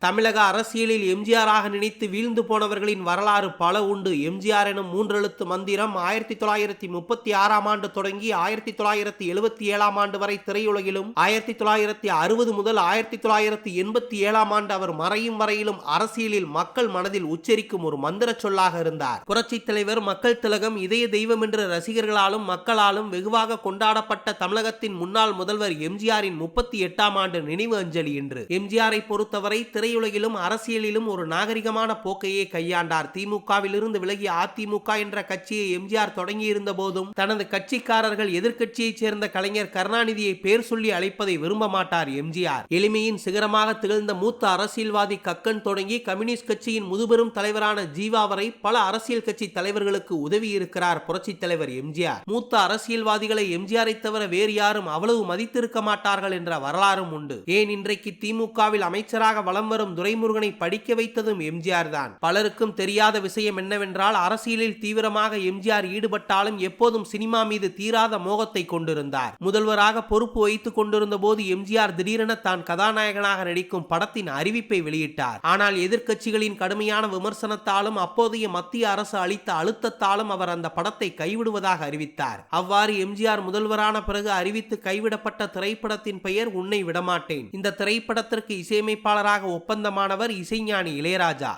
தமிழக அரசியலில் எம்ஜிஆராக நினைத்து வீழ்ந்து போனவர்களின் வரலாறு பல உண்டு. எம்ஜிஆர் எனும் மூன்றெழுத்து மந்திரம் 1936ஆம் ஆண்டு தொடங்கி 1977ஆம் ஆண்டு வரை திரையுலகிலும், 1960 முதல் 1987ஆம் ஆண்டு அவர் மறையும் வரையிலும் அரசியலில் மக்கள் மனதில் உச்சரிக்கும் ஒரு மந்திர சொல்லாக இருந்தார். புரட்சித் தலைவர், மக்கள் திலகம், இதய தெய்வம் என்று ரசிகர்களாலும் மக்களாலும் வெகுவாக கொண்டாடப்பட்ட தமிழகத்தின் முன்னாள் முதல்வர் எம்ஜிஆரின் 38ஆம் ஆண்டு நினைவு அஞ்சலி என்று. எம்ஜிஆரை பொறுத்தவரை திரையுலகிலும் அரசியலிலும் ஒரு நாகரிகமான போக்கையே கையாண்டார். திமுகவிலிருந்து விலகி அதிமுக என்ற கட்சியை எம்ஜிஆர் தொடங்கியிருந்த போதும் தனது கட்சிக்காரர்கள் எதிர்க்கட்சியைச் சேர்ந்த கலைஞர் கருணாநிதியை பேர் சொல்லி அழைப்பதை விரும்ப மாட்டார் எம்ஜிஆர். எளிமையின் சிகரமாக திகழ்ந்த மூத்த அரசியல்வாதி கக்கன் தொடங்கி கம்யூனிஸ்ட் கட்சியின் முதுபெரும் தலைவரான ஜீவா வரை பல அரசியல் கட்சி தலைவர்களுக்கு உதவி இருக்கிறார் புரட்சித் தலைவர் எம்ஜிஆர். மூத்த அரசியல்வாதிகளை எம்ஜிஆரை தவிர வேறு யாரும் அவ்வளவு மதித்திருக்க மாட்டார்கள் என்ற வரலாறும் உண்டு. ஏன் இன்றைக்கு திமுகவில் அமைச்சராக வலம் வரும் துரைமுருகனை படிக்க வைத்ததும் எம்ஜிஆர் தான். பலருக்கும் தெரியாத விஷயம் என்னவென்றால், அரசியலில் தீவிரமாக எம்ஜிஆர் ஈடுபட்டாலும் எப்போதும் சினிமா மீது தீராத மோகத்தை கொண்டிருந்தார். முதல்வராக பொறுப்பு வைத்துக் கொண்டிருந்த போது எம்ஜிஆர் திடீரென தான் கதாநாயகனாக நடிக்கும் படத்தின் அறிவிப்பை வெளியிட்டார். ஆனால் எதிர்க்கட்சிகளின் கடுமையான விமர்சனத்தாலும் அப்போதைய மத்திய அரசு அளித்த அழுத்தத்தாலும் அவர் அந்த படத்தை கைவிடுவதாக அறிவித்தார். அவ்வாறு எம்ஜிஆர் முதல்வரான பிறகு அறிவித்து கைவிடப்பட்ட திரைப்படத்தின் பெயர் உன்னை விடமாட்டேன். இந்த திரைப்படத்திற்கு இசையமைப்பாளராக ஒப்பந்தமானவர் இசைஞானி இளையராஜா.